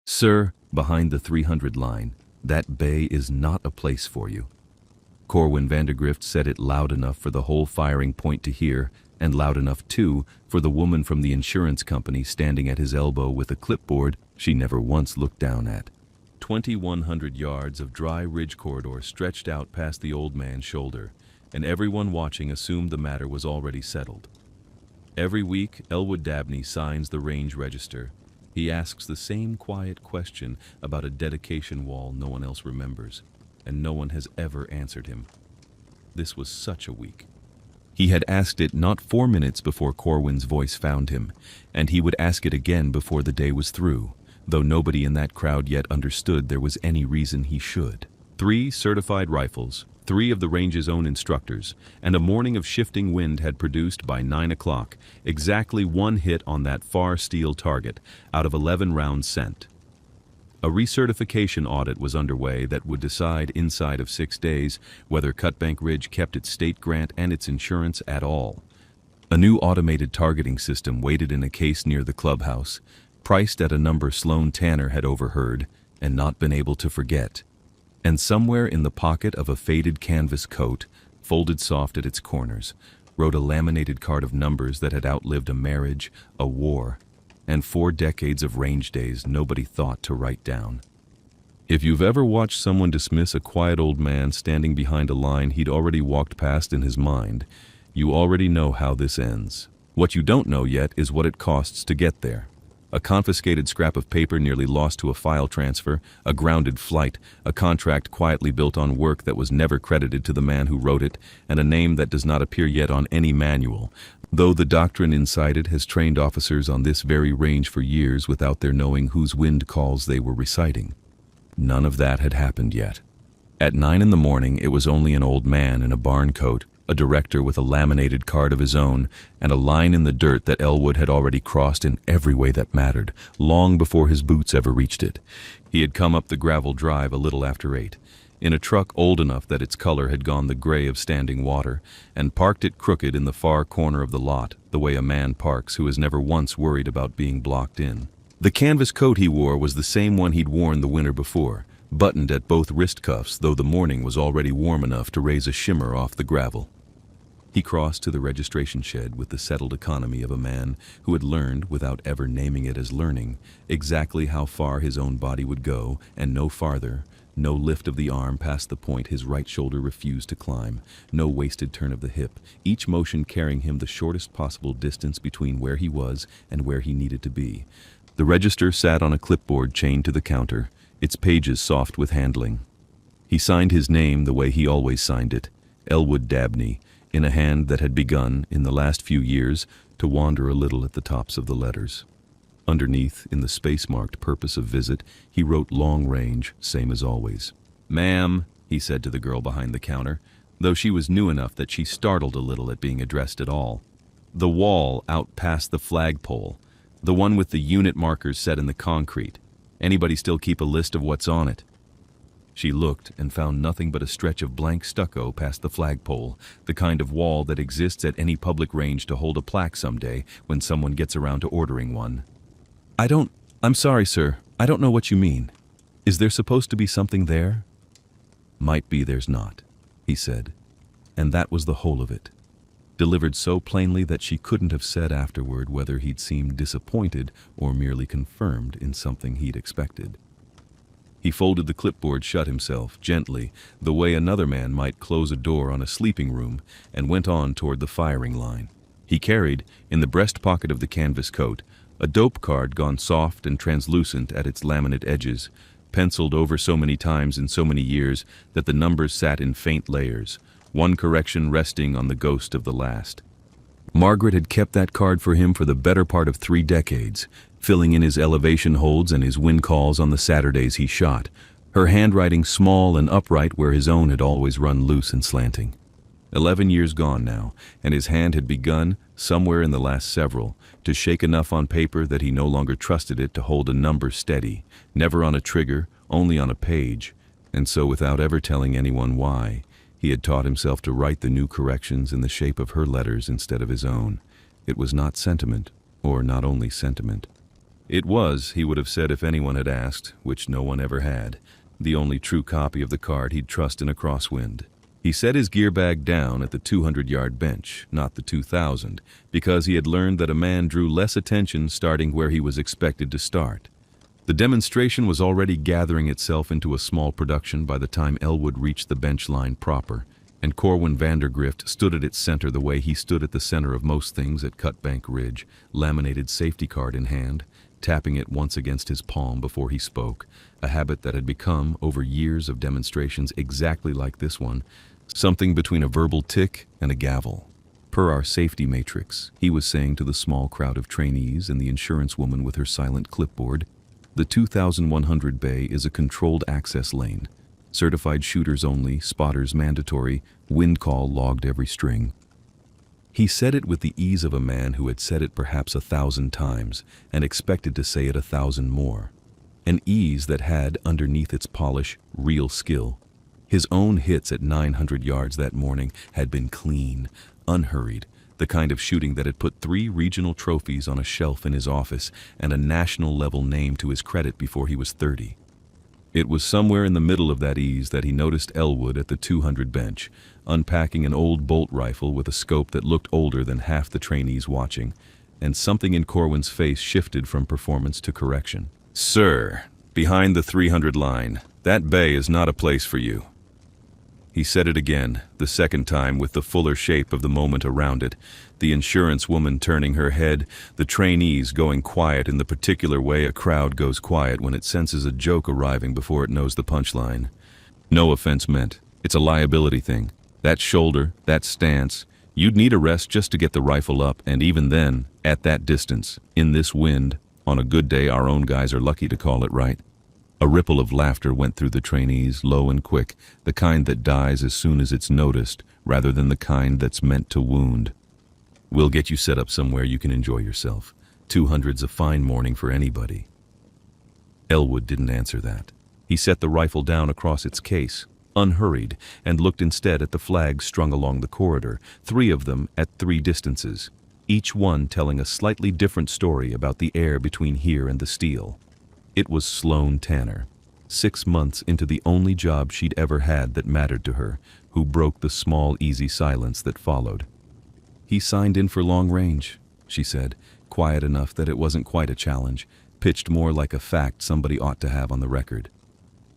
Sir, behind the 300 line, that bay is not a place for you. Corwin Vandergrift said it loud enough for the whole firing point to hear, and loud enough, too, for the woman from the insurance company standing at his elbow with a clipboard she never once looked down at. 2,100 yards of dry ridge corridor stretched out past the old man's shoulder, and everyone watching assumed the matter was already settled. Every week, Elwood Dabney signs the range register. He asks the same quiet question about a dedication wall no one else remembers, and no one has ever answered him. This was such a week. He had asked it not 4 minutes before Corwin's voice found him, and he would ask it again before the day was through, though nobody in that crowd yet understood there was any reason he should. 3 certified rifles, 3 of the range's own instructors, and a morning of shifting wind had produced by 9 o'clock exactly 1 hit on that far steel target out of 11 rounds sent. A recertification audit was underway that would decide inside of 6 days whether Cutbank Ridge kept its state grant and its insurance at all. A new automated targeting system waited in a case near the clubhouse, priced at a number Sloan Tanner had overheard and not been able to forget. And somewhere in the pocket of a faded canvas coat, folded soft at its corners, wrote a laminated card of numbers that had outlived a marriage, a war, and 4 decades of range days nobody thought to write down. If you've ever watched someone dismiss a quiet old man standing behind a line he'd already walked past in his mind, you already know how this ends. What you don't know yet is what it costs to get there. A confiscated scrap of paper nearly lost to a file transfer, a grounded flight, a contract quietly built on work that was never credited to the man who wrote it, and a name that does not appear yet on any manual, though the doctrine inside it has trained officers on this very range for years without their knowing whose wind calls they were reciting. None of that had happened yet. At 9 in the morning, it was only an old man in a barn coat, a director with a laminated card of his own, and a line in the dirt that Elwood had already crossed in every way that mattered, long before his boots ever reached it. He had come up the gravel drive a little after 8, in a truck old enough that its color had gone the gray of standing water, and parked it crooked in the far corner of the lot, the way a man parks who has never once worried about being blocked in. The canvas coat he wore was the same one he'd worn the winter before, buttoned at both wrist cuffs, though the morning was already warm enough to raise a shimmer off the gravel. He crossed to the registration shed with the settled economy of a man who had learned, without ever naming it as learning, exactly how far his own body would go, and no farther, no lift of the arm past the point his right shoulder refused to climb, no wasted turn of the hip, each motion carrying him the shortest possible distance between where he was and where he needed to be. The register sat on a clipboard chained to the counter, its pages soft with handling. He signed his name the way he always signed it, Elwood Dabney, in a hand that had begun, in the last few years, to wander a little at the tops of the letters. Underneath, in the space-marked purpose of visit, he wrote long range, same as always. "Ma'am," he said to the girl behind the counter, though she was new enough that she startled a little at being addressed at all. "The wall out past the flagpole, the one with the unit markers set in the concrete. Anybody still keep a list of what's on it?" She looked and found nothing but a stretch of blank stucco past the flagpole, the kind of wall that exists at any public range to hold a plaque someday when someone gets around to ordering one. I'm sorry, sir, I don't know what you mean. Is there supposed to be something there?" "Might be there's not," he said, and that was the whole of it, delivered so plainly that she couldn't have said afterward whether he'd seemed disappointed or merely confirmed in something he'd expected. He folded the clipboard shut himself, gently, the way another man might close a door on a sleeping room, and went on toward the firing line. He carried, in the breast pocket of the canvas coat, a dope card gone soft and translucent at its laminate edges, penciled over so many times in so many years that the numbers sat in faint layers, one correction resting on the ghost of the last. Margaret had kept that card for him for the better part of 3 decades, filling in his elevation holds and his wind calls on the Saturdays he shot, her handwriting small and upright where his own had always run loose and slanting. 11 years gone now, and his hand had begun, somewhere in the last several, to shake enough on paper that he no longer trusted it to hold a number steady, never on a trigger, only on a page, and so without ever telling anyone why, he had taught himself to write the new corrections in the shape of her letters instead of his own. It was not sentiment, or not only sentiment. It was, he would have said if anyone had asked, which no one ever had, the only true copy of the card he'd trust in a crosswind. He set his gear bag down at the 200-yard bench, not the 2,000, because he had learned that a man drew less attention starting where he was expected to start. The demonstration was already gathering itself into a small production by the time Elwood reached the bench line proper, and Corwin Vandergrift stood at its center the way he stood at the center of most things at Cutbank Ridge, laminated safety card in hand, tapping it once against his palm before he spoke, a habit that had become, over years of demonstrations exactly like this one, something between a verbal tick and a gavel. Per our safety matrix, he was saying to the small crowd of trainees and the insurance woman with her silent clipboard, the 2100 bay is a controlled access lane. Certified shooters only, spotters mandatory, wind call logged every string. He said it with the ease of a man who had said it perhaps 1,000 times and expected to say it 1,000 more. An ease that had, underneath its polish, real skill. His own hits at 900 yards that morning had been clean, unhurried, the kind of shooting that had put 3 regional trophies on a shelf in his office and a national-level name to his credit before he was 30. It was somewhere in the middle of that ease that he noticed Elwood at the 200 bench, unpacking an old bolt rifle with a scope that looked older than half the trainees watching, and something in Corwin's face shifted from performance to correction. "Sir, behind the 300 line, that bay is not a place for you." He said it again, the second time with the fuller shape of the moment around it, the insurance woman turning her head, the trainees going quiet in the particular way a crowd goes quiet when it senses a joke arriving before it knows the punchline. No offense meant. It's a liability thing. That shoulder, that stance, you'd need a rest just to get the rifle up, and even then, at that distance, in this wind, on a good day our own guys are lucky to call it right. A ripple of laughter went through the trainees, low and quick, the kind that dies as soon as it's noticed, rather than the kind that's meant to wound. "We'll get you set up somewhere you can enjoy yourself. 200's a fine morning for anybody." Elwood didn't answer that. He set the rifle down across its case, unhurried, and looked instead at the flags strung along the corridor, 3 of them at 3 distances, each one telling a slightly different story about the air between here and the steel. It was Sloane Tanner, 6 months into the only job she'd ever had that mattered to her, who broke the small, easy silence that followed. "He signed in for long range," she said, quiet enough that it wasn't quite a challenge, pitched more like a fact somebody ought to have on the record.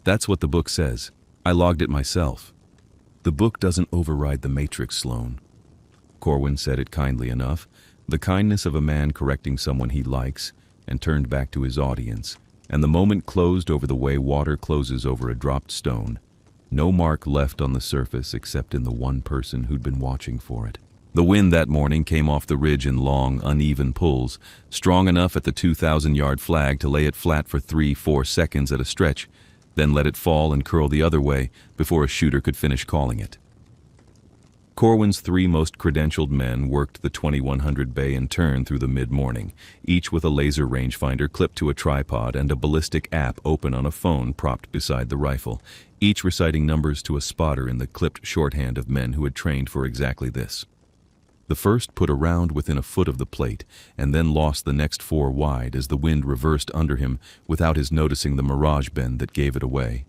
"That's what the book says. I logged it myself." "The book doesn't override the matrix, Sloane." Corwin said it kindly enough, the kindness of a man correcting someone he likes, and turned back to his audience. And the moment closed over the way water closes over a dropped stone. No mark left on the surface except in the one person who'd been watching for it. The wind that morning came off the ridge in long, uneven pulls, strong enough at the 2,000-yard flag to lay it flat for 3-4 seconds at a stretch, then let it fall and curl the other way before a shooter could finish calling it. Corwin's 3 most credentialed men worked the 2100 bay in turn through the mid-morning, each with a laser rangefinder clipped to a tripod and a ballistic app open on a phone propped beside the rifle, each reciting numbers to a spotter in the clipped shorthand of men who had trained for exactly this. The first put a round within a foot of the plate, and then lost the next 4 wide as the wind reversed under him without his noticing the mirage bend that gave it away.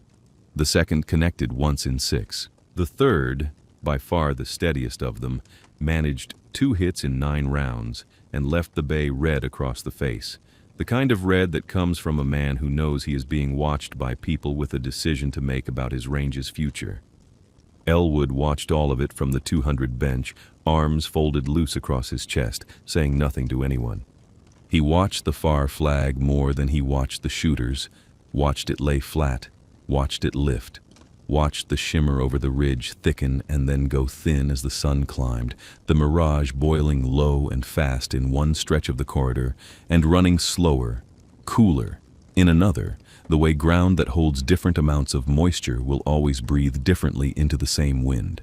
The second connected once in 6. The third, by far the steadiest of them, managed 2 hits in 9 rounds and left the bay red across the face, the kind of red that comes from a man who knows he is being watched by people with a decision to make about his range's future. Elwood watched all of it from the 200 bench, arms folded loose across his chest, saying nothing to anyone. He watched the far flag more than he watched the shooters, watched it lay flat, watched it lift, watched the shimmer over the ridge thicken and then go thin as the sun climbed, the mirage boiling low and fast in one stretch of the corridor and running slower, cooler, in another, the way ground that holds different amounts of moisture will always breathe differently into the same wind.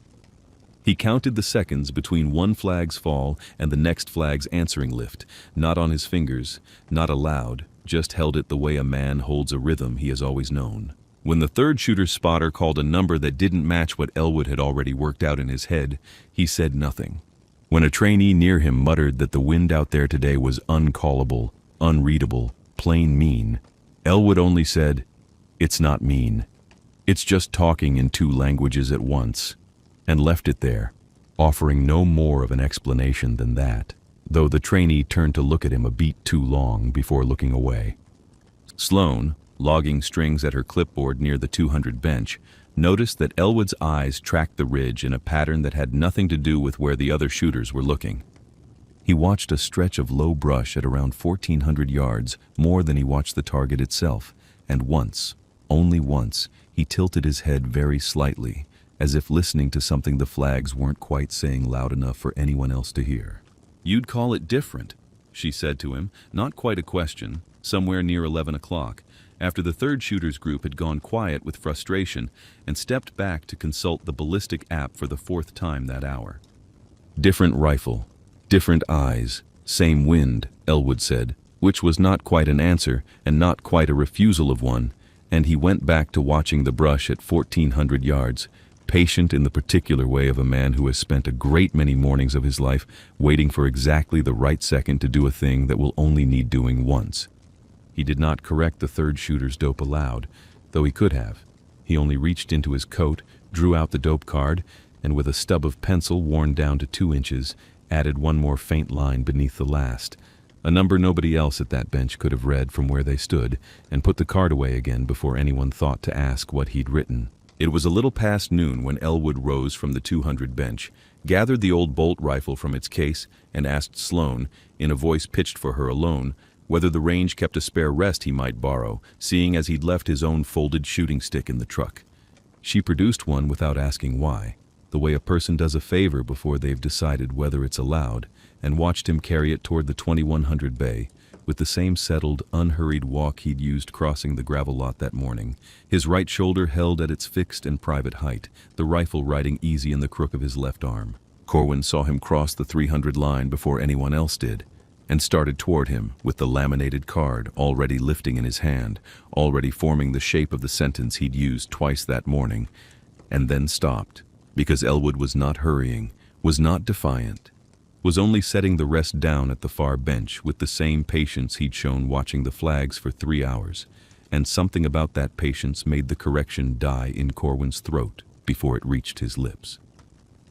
He counted the seconds between one flag's fall and the next flag's answering lift, not on his fingers, not aloud, just held it the way a man holds a rhythm he has always known. When the third shooter's spotter called a number that didn't match what Elwood had already worked out in his head, he said nothing. When a trainee near him muttered that the wind out there today was uncallable, unreadable, plain mean. Elwood only said, "It's not mean. It's just talking in two languages at once," and left it there, offering no more of an explanation than that, though the trainee turned to look at him a beat too long before looking away. Sloane, logging strings at her clipboard near the 200 bench, noticed that Elwood's eyes tracked the ridge in a pattern that had nothing to do with where the other shooters were looking. He watched a stretch of low brush at around 1,400 yards more than he watched the target itself, and once, only once, he tilted his head very slightly, as if listening to something the flags weren't quite saying loud enough for anyone else to hear. "You'd call it different," she said to him, not quite a question, somewhere near 11 o'clock, after the third shooter's group had gone quiet with frustration and stepped back to consult the ballistic app for the fourth time that hour. "Different rifle, different eyes, same wind," Elwood said, which was not quite an answer and not quite a refusal of one, and he went back to watching the brush at 1,400 yards, patient in the particular way of a man who has spent a great many mornings of his life waiting for exactly the right second to do a thing that will only need doing once. He did not correct the third shooter's dope aloud, though he could have. He only reached into his coat, drew out the dope card, and with a stub of pencil worn down to 2 inches, added one more faint line beneath the last, a number nobody else at that bench could have read from where they stood, and put the card away again before anyone thought to ask what he'd written. It was a little past noon when Elwood rose from the 200 bench, gathered the old bolt rifle from its case, and asked Sloane, in a voice pitched for her alone, whether the range kept a spare rest he might borrow, seeing as he'd left his own folded shooting stick in the truck. She produced one without asking why, the way a person does a favor before they've decided whether it's allowed, and watched him carry it toward the 2100 bay, with the same settled, unhurried walk he'd used crossing the gravel lot that morning, his right shoulder held at its fixed and private height, the rifle riding easy in the crook of his left arm. Corwin saw him cross the 300 line before anyone else did, and started toward him with the laminated card already lifting in his hand, already forming the shape of the sentence he'd used twice that morning, and then stopped, because Elwood was not hurrying, was not defiant, was only setting the rest down at the far bench with the same patience he'd shown watching the flags for 3 hours, and something about that patience made the correction die in Corwin's throat before it reached his lips.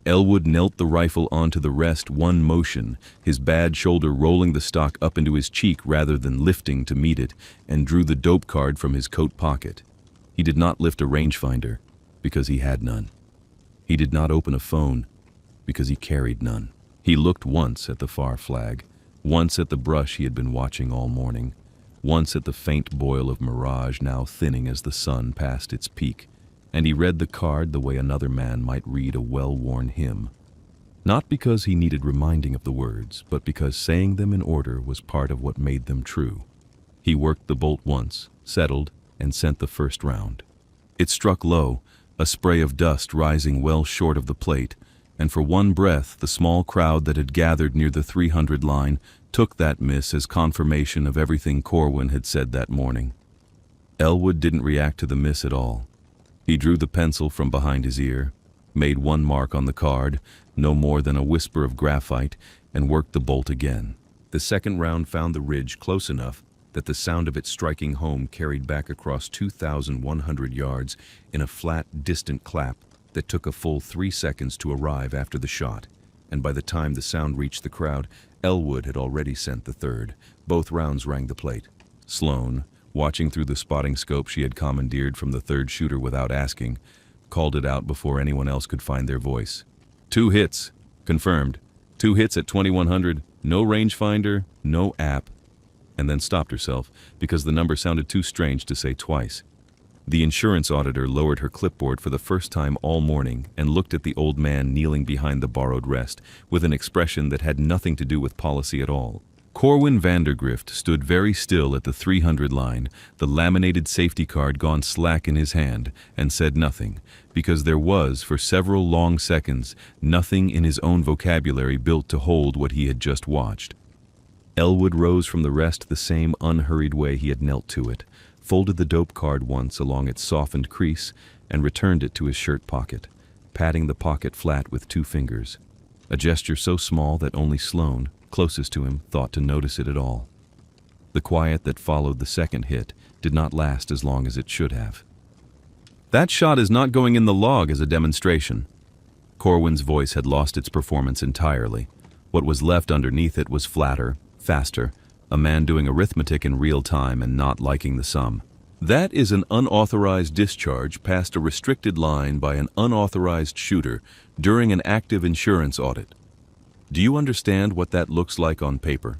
Elwood knelt the rifle onto the rest one motion, his bad shoulder rolling the stock up into his cheek rather than lifting to meet it, and drew the dope card from his coat pocket. He did not lift a rangefinder, because he had none. He did not open a phone, because he carried none. He looked once at the far flag, once at the brush he had been watching all morning, once at the faint boil of mirage now thinning as the sun passed its peak, and he read the card the way another man might read a well-worn hymn. Not because he needed reminding of the words, but because saying them in order was part of what made them true. He worked the bolt once, settled, and sent the first round. It struck low, a spray of dust rising well short of the plate, and for one breath the small crowd that had gathered near the 300 line took that miss as confirmation of everything Corwin had said that morning. Elwood didn't react to the miss at all. He drew the pencil from behind his ear, made one mark on the card, no more than a whisper of graphite, and worked the bolt again. The second round found the ridge close enough that the sound of it striking home carried back across 2,100 yards in a flat, distant clap that took a full 3 seconds to arrive after the shot, and by the time the sound reached the crowd, Elwood had already sent the third. Both rounds rang the plate. Sloane, watching through the spotting scope she had commandeered from the third shooter without asking, called it out before anyone else could find their voice. 2 hits. Confirmed. 2 hits at 2100. No rangefinder, no app. And then stopped herself because the number sounded too strange to say twice. The insurance auditor lowered her clipboard for the first time all morning and looked at the old man kneeling behind the borrowed rest with an expression that had nothing to do with policy at all. Corwin Vandergrift stood very still at the 300 line, the laminated safety card gone slack in his hand, and said nothing, because there was, for several long seconds, nothing in his own vocabulary built to hold what he had just watched. Elwood rose from the rest the same unhurried way he had knelt to it, folded the dope card once along its softened crease, and returned it to his shirt pocket, patting the pocket flat with 2 fingers, a gesture so small that only Sloane, closest to him, thought to notice it at all. The quiet that followed the second hit did not last as long as it should have. "That shot is not going in the log as a demonstration." Corwin's voice had lost its performance entirely. What was left underneath it was flatter, faster, a man doing arithmetic in real time and not liking the sum. "That is an unauthorized discharge past a restricted line by an unauthorized shooter during an active insurance audit. Do you understand what that looks like on paper?"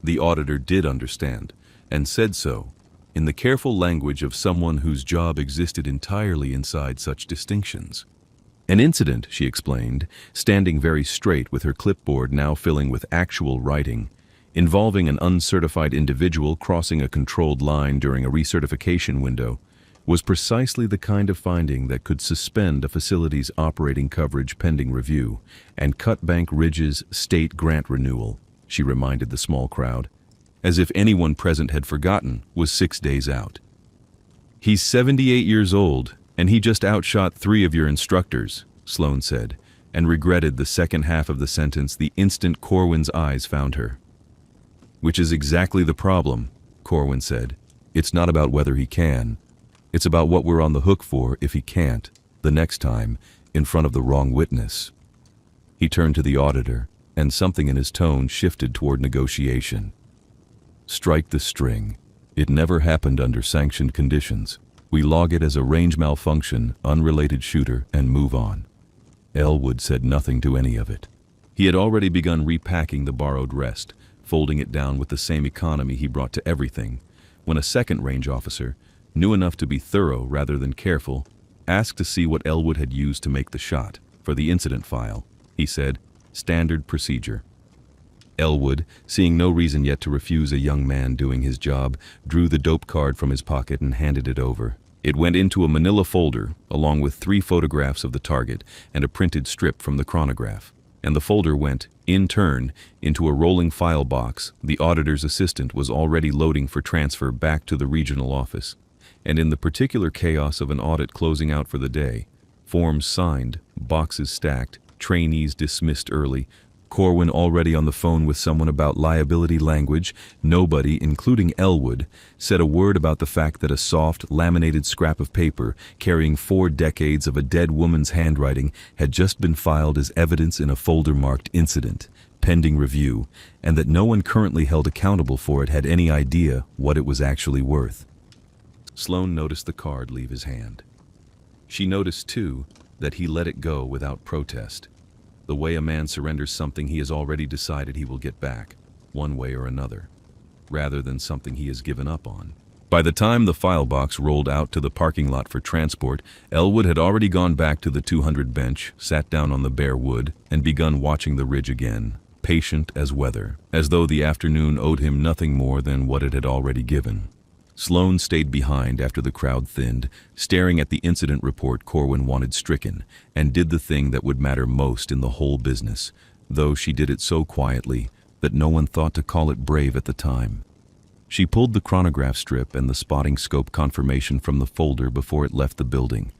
The auditor did understand, and said so, in the careful language of someone whose job existed entirely inside such distinctions. "An incident," she explained, standing very straight with her clipboard now filling with actual writing, involving an uncertified individual crossing a controlled line during a recertification window, was precisely the kind of finding that could suspend a facility's operating coverage pending review and cut Bank Ridge's state grant renewal, she reminded the small crowd, as if anyone present had forgotten, was 6 days out. "He's 78 years old, and he just outshot 3 of your instructors," Sloan said, and regretted the second half of the sentence the instant Corwin's eyes found her. "Which is exactly the problem," Corwin said. "It's not about whether he can. It's about what we're on the hook for if he can't, the next time, in front of the wrong witness." He turned to the auditor, and something in his tone shifted toward negotiation. "Strike the string. It never happened under sanctioned conditions. We log it as a range malfunction, unrelated shooter, and move on." Elwood said nothing to any of it. He had already begun repacking the borrowed rest, folding it down with the same economy he brought to everything, when a second range officer, new enough to be thorough rather than careful, asked to see what Elwood had used to make the shot, for the incident file. He said, "Standard procedure." Elwood, seeing no reason yet to refuse a young man doing his job, drew the dope card from his pocket and handed it over. It went into a manila folder, along with 3 photographs of the target and a printed strip from the chronograph. And the folder went, in turn, into a rolling file box the auditor's assistant was already loading for transfer back to the regional office. And in the particular chaos of an audit closing out for the day, forms signed, boxes stacked, trainees dismissed early, Corwin already on the phone with someone about liability language, nobody, including Elwood, said a word about the fact that a soft, laminated scrap of paper carrying 4 decades of a dead woman's handwriting had just been filed as evidence in a folder marked incident, pending review, and that no one currently held accountable for it had any idea what it was actually worth. Sloan noticed the card leave his hand. She noticed, too, that he let it go without protest. The way a man surrenders something he has already decided he will get back, one way or another, rather than something he has given up on. By the time the file box rolled out to the parking lot for transport, Elwood had already gone back to the 200 bench, sat down on the bare wood, and begun watching the ridge again, patient as weather, as though the afternoon owed him nothing more than what it had already given. Sloan stayed behind after the crowd thinned, staring at the incident report Corwin wanted stricken, and did the thing that would matter most in the whole business, though she did it so quietly that no one thought to call it brave at the time. She pulled the chronograph strip and the spotting scope confirmation from the folder before it left the building,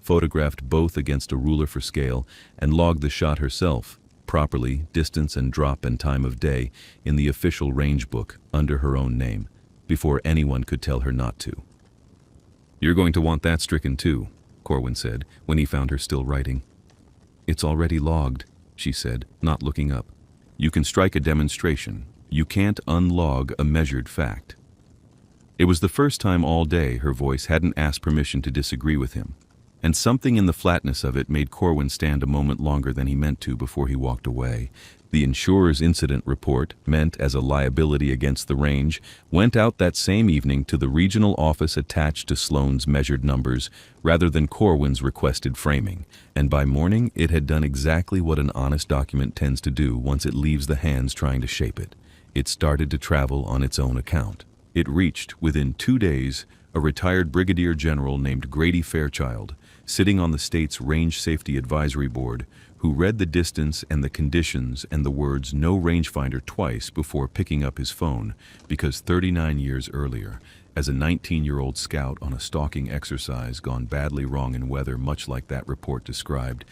photographed both against a ruler for scale, and logged the shot herself, properly, distance and drop and time of day, in the official range book under her own name, before anyone could tell her not to. "You're going to want that stricken too," Corwin said, when he found her still writing. "It's already logged," she said, not looking up. "You can strike a demonstration. You can't unlog a measured fact." It was the first time all day her voice hadn't asked permission to disagree with him, and something in the flatness of it made Corwin stand a moment longer than he meant to before he walked away. The insurer's incident report, meant as a liability against the range, went out that same evening to the regional office attached to Sloan's measured numbers, rather than Corwin's requested framing, and by morning it had done exactly what an honest document tends to do once it leaves the hands trying to shape it. It started to travel on its own account. It reached, within 2 days, a retired brigadier general named Grady Fairchild, sitting on the state's Range Safety Advisory Board, who read the distance and the conditions and the words "no rangefinder" twice before picking up his phone, because 39 years earlier, as a 19-year-old scout on a stalking exercise gone badly wrong in weather much like that report described,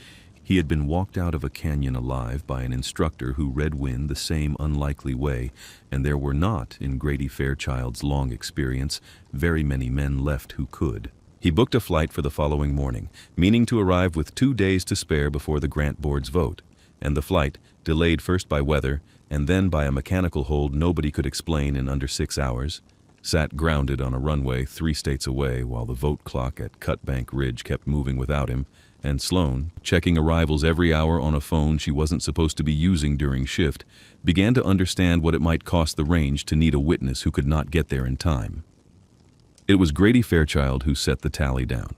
He had been walked out of a canyon alive by an instructor who read wind the same unlikely way, and there were not, in Grady Fairchild's long experience, very many men left who could. He booked a flight for the following morning, meaning to arrive with 2 days to spare before the grant board's vote, and the flight, delayed first by weather and then by a mechanical hold nobody could explain in under 6 hours, sat grounded on a runway 3 states away while the vote clock at Cutbank Ridge kept moving without him, and Sloan, checking arrivals every hour on a phone she wasn't supposed to be using during shift, began to understand what it might cost the range to need a witness who could not get there in time. It was Grady Fairchild who set the tally down.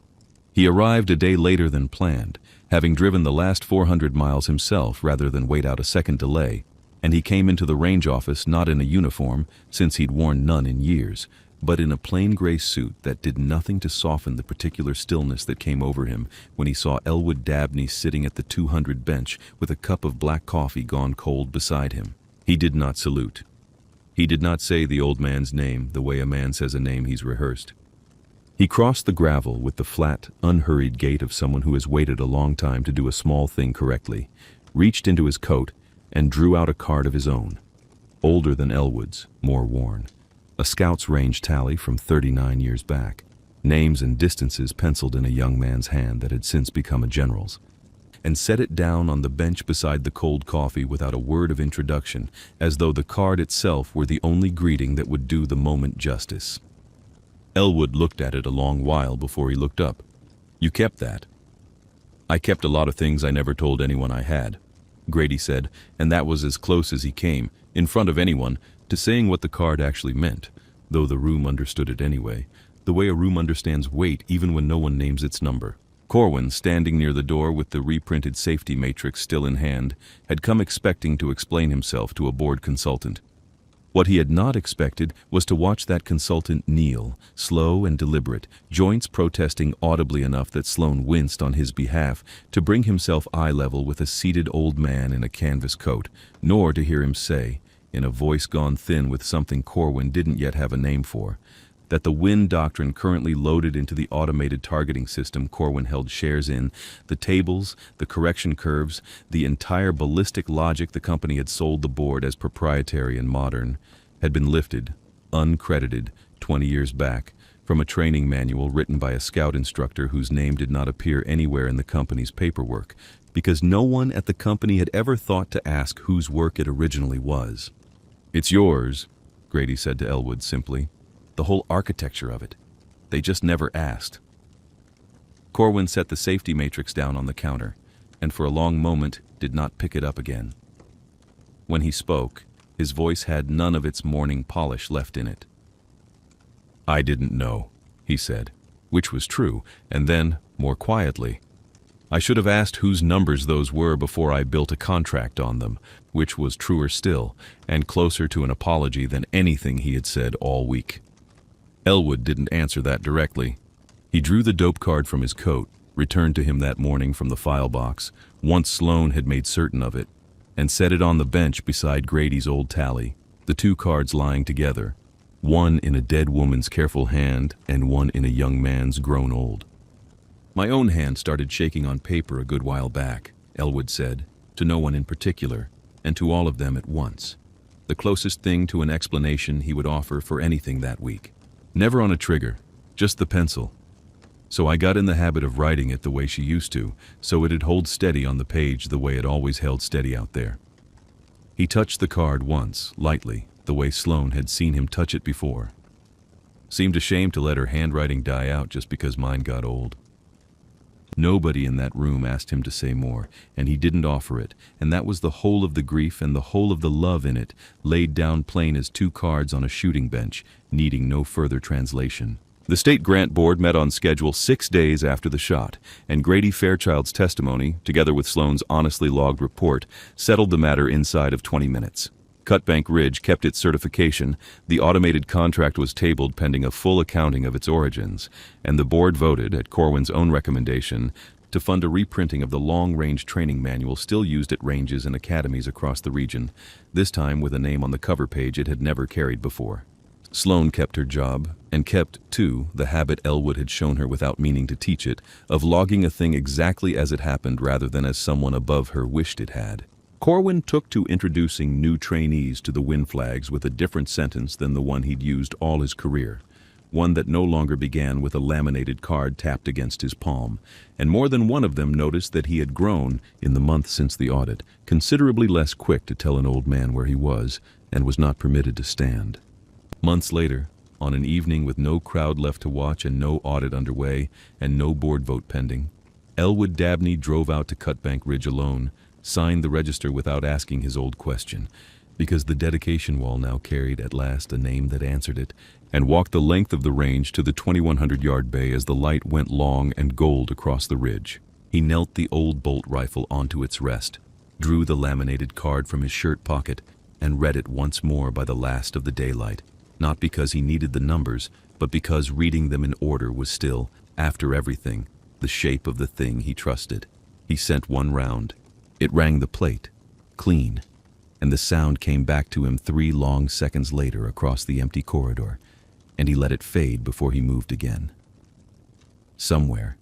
He arrived a day later than planned, having driven the last 400 miles himself rather than wait out a second delay, and he came into the range office not in a uniform, since he'd worn none in years, but in a plain gray suit that did nothing to soften the particular stillness that came over him when he saw Elwood Dabney sitting at the 200 bench with a cup of black coffee gone cold beside him. He did not salute. He did not say the old man's name the way a man says a name he's rehearsed. He crossed the gravel with the flat, unhurried gait of someone who has waited a long time to do a small thing correctly, reached into his coat, and drew out a card of his own. Older than Elwood's, more worn. A scout's range tally from 39 years back. Names and distances penciled in a young man's hand that had since become a general's. And set it down on the bench beside the cold coffee without a word of introduction, as though the card itself were the only greeting that would do the moment justice. Elwood looked at it a long while before he looked up. "You kept that?" "I kept a lot of things I never told anyone I had," Grady said, and that was as close as he came, in front of anyone, to saying what the card actually meant, though the room understood it anyway, the way a room understands weight even when no one names its number. Corwin, standing near the door with the reprinted safety matrix still in hand, had come expecting to explain himself to a board consultant. What he had not expected was to watch that consultant kneel, slow and deliberate, joints protesting audibly enough that Sloan winced on his behalf, to bring himself eye-level with a seated old man in a canvas coat, nor to hear him say, in a voice gone thin with something Corwin didn't yet have a name for, that the wind doctrine currently loaded into the automated targeting system Corwin held shares in, the tables, the correction curves, the entire ballistic logic the company had sold the board as proprietary and modern, had been lifted, uncredited, 20 years back, from a training manual written by a scout instructor whose name did not appear anywhere in the company's paperwork, because no one at the company had ever thought to ask whose work it originally was. "It's yours," Grady said to Elwood simply. "The whole architecture of it. They just never asked." Corwin set the safety matrix down on the counter, and for a long moment did not pick it up again. When he spoke, his voice had none of its morning polish left in it. "I didn't know," he said, which was true, and then, more quietly, "I should have asked whose numbers those were before I built a contract on them," which was truer still, and closer to an apology than anything he had said all week. Elwood didn't answer that directly. He drew the dope card from his coat, returned to him that morning from the file box, once Sloan had made certain of it, and set it on the bench beside Grady's old tally, the 2 cards lying together, one in a dead woman's careful hand and one in a young man's grown old. "My own hand started shaking on paper a good while back," Elwood said, to no one in particular, and to all of them at once. The closest thing to an explanation he would offer for anything that week. "Never on a trigger, just the pencil. So I got in the habit of writing it the way she used to, so it'd hold steady on the page the way it always held steady out there." He touched the card once, lightly, the way Sloan had seen him touch it before. "Seemed ashamed to let her handwriting die out just because mine got old." Nobody in that room asked him to say more, and he didn't offer it, and that was the whole of the grief and the whole of the love in it, laid down plain as 2 cards on a shooting bench, needing no further translation. The state grant board met on schedule 6 days after the shot, and Grady Fairchild's testimony, together with Sloan's honestly logged report, settled the matter inside of 20 minutes. Cutbank Ridge kept its certification, the automated contract was tabled pending a full accounting of its origins, and the board voted, at Corwin's own recommendation, to fund a reprinting of the long-range training manual still used at ranges and academies across the region, this time with a name on the cover page it had never carried before. Sloan kept her job, and kept, too, the habit Elwood had shown her without meaning to teach it, of logging a thing exactly as it happened rather than as someone above her wished it had. Corwin took to introducing new trainees to the wind flags with a different sentence than the one he'd used all his career, one that no longer began with a laminated card tapped against his palm, and more than one of them noticed that he had grown, in the month since the audit, considerably less quick to tell an old man where he was and was not permitted to stand. Months later, on an evening with no crowd left to watch and no audit underway and no board vote pending, Elwood Dabney drove out to Cutbank Ridge alone, signed the register without asking his old question, because the dedication wall now carried at last a name that answered it, and walked the length of the range to the 2,100-yard bay as the light went long and gold across the ridge. He knelt the old bolt rifle onto its rest, drew the laminated card from his shirt pocket, and read it once more by the last of the daylight, not because he needed the numbers, but because reading them in order was still, after everything, the shape of the thing he trusted. He sent one round. It rang the plate, clean, and the sound came back to him 3 long seconds later across the empty corridor, and he let it fade before he moved again. Somewhere,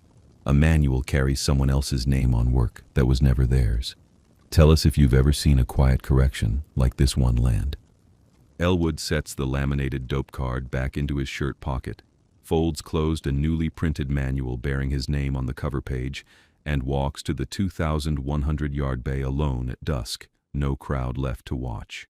a manual carries someone else's name on work that was never theirs. Tell us if you've ever seen a quiet correction like this one land. Elwood sets the laminated dope card back into his shirt pocket, folds closed a newly printed manual bearing his name on the cover page, and walks to the 2,100-yard bay alone at dusk, no crowd left to watch.